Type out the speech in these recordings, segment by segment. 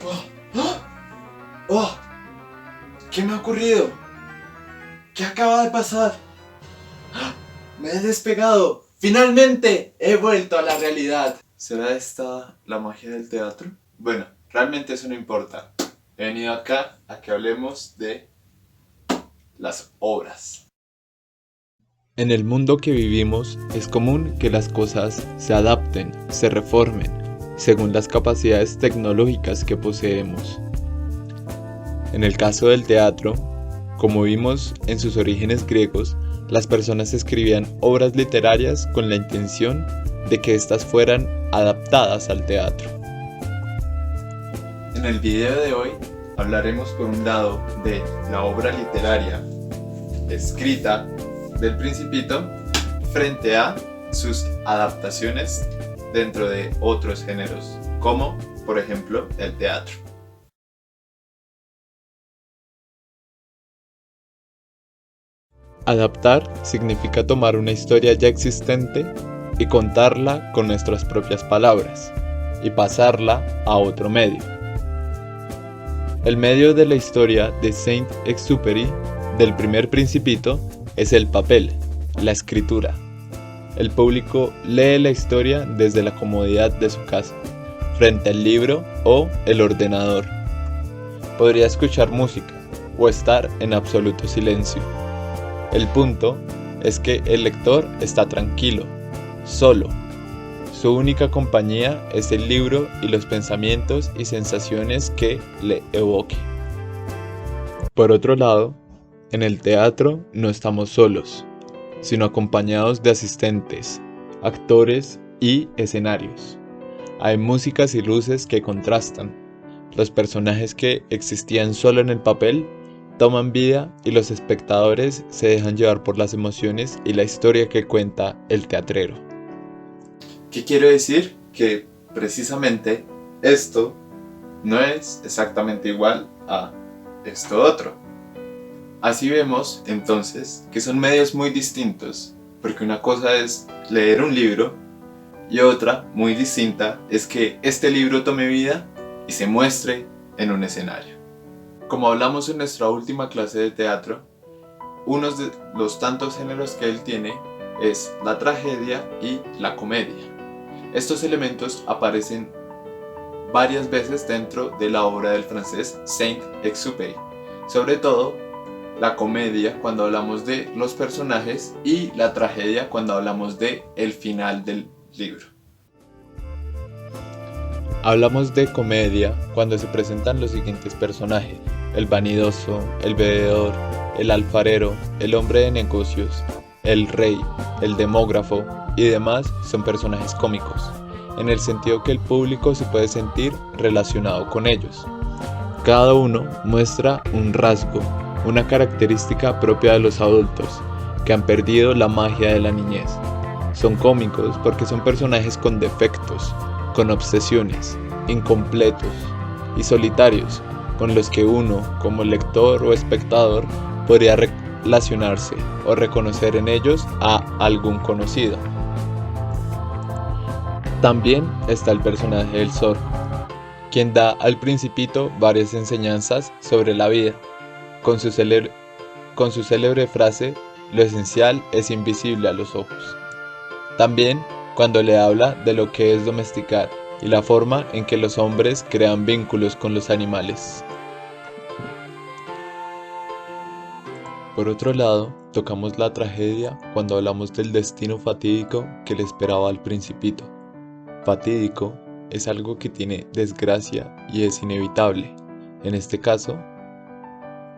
Oh, oh, oh, ¿qué me ha ocurrido? ¿Qué acaba de pasar? Me he despegado. Finalmente he vuelto a la realidad. ¿Será esta la magia del teatro? Bueno, realmente eso no importa. He venido acá a que hablemos de las obras. En el mundo que vivimos es común que las cosas se adapten, se reformen, según las capacidades tecnológicas que poseemos. En el caso del teatro, como vimos en sus orígenes griegos, las personas escribían obras literarias con la intención de que éstas fueran adaptadas al teatro. En el video de hoy hablaremos por un lado de la obra literaria escrita del Principito frente a sus adaptaciones dentro de otros géneros, como por ejemplo el teatro. Adaptar significa tomar una historia ya existente y contarla con nuestras propias palabras y pasarla a otro medio. El medio de la historia de Saint-Exupéry del primer Principito es el papel, la escritura. El público lee la historia desde la comodidad de su casa, frente al libro o el ordenador. Podría escuchar música o estar en absoluto silencio. El punto es que el lector está tranquilo, solo. Su única compañía es el libro y los pensamientos y sensaciones que le evoque. Por otro lado, en el teatro no estamos solos, sino acompañados de asistentes, actores y escenarios. Hay músicas y luces que contrastan. Los personajes que existían solo en el papel toman vida y los espectadores se dejan llevar por las emociones y la historia que cuenta el teatrero. ¿Qué quiero decir? Que precisamente esto no es exactamente igual a esto otro. Así vemos entonces que son medios muy distintos, porque una cosa es leer un libro y otra muy distinta es que este libro tome vida y se muestre en un escenario. Como hablamos en nuestra última clase de teatro, uno de los tantos géneros que él tiene es la tragedia y la comedia. Estos elementos aparecen varias veces dentro de la obra del francés Saint-Exupéry, sobre todo la comedia cuando hablamos de los personajes y la tragedia cuando hablamos de el final del libro. Hablamos de comedia cuando se presentan los siguientes personajes: el vanidoso, el bebedor, el alfarero, el hombre de negocios, el rey, el demógrafo y demás son personajes cómicos, en el sentido que el público se puede sentir relacionado con ellos. Cada uno muestra un rasgo, una característica propia de los adultos, que han perdido la magia de la niñez. Son cómicos porque son personajes con defectos, con obsesiones, incompletos y solitarios, con los que uno, como lector o espectador, podría relacionarse o reconocer en ellos a algún conocido. También está el personaje del zorro, quien da al Principito varias enseñanzas sobre la vida, con su célebre frase: lo esencial es invisible a los ojos. También cuando le habla de lo que es domesticar y la forma en que los hombres crean vínculos con los animales. Por otro lado, tocamos la tragedia cuando hablamos del destino fatídico que le esperaba al Principito. Fatídico es algo que tiene desgracia y es inevitable. En este caso,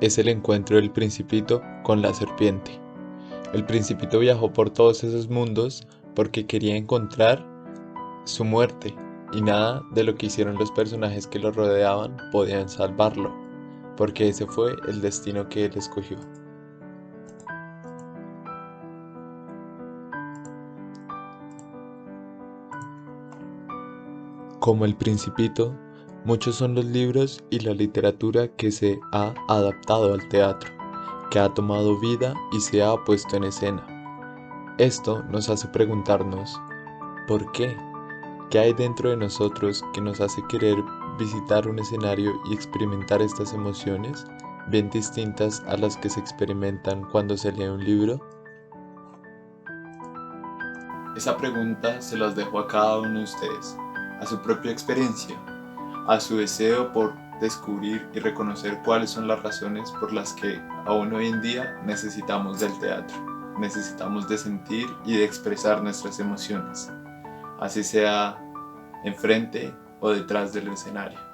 es el encuentro del Principito con la serpiente. El Principito viajó por todos esos mundos porque quería encontrar su muerte, y nada de lo que hicieron los personajes que lo rodeaban podían salvarlo, porque ese fue el destino que él escogió. Como el Principito, muchos son los libros y la literatura que se ha adaptado al teatro, que ha tomado vida y se ha puesto en escena. Esto nos hace preguntarnos: ¿por qué? ¿Qué hay dentro de nosotros que nos hace querer visitar un escenario y experimentar estas emociones, bien distintas a las que se experimentan cuando se lee un libro? Esa pregunta se las dejo a cada uno de ustedes, a su propia experiencia, a su deseo por descubrir y reconocer cuáles son las razones por las que aún hoy en día necesitamos del teatro, necesitamos de sentir y de expresar nuestras emociones, así sea enfrente o detrás del escenario.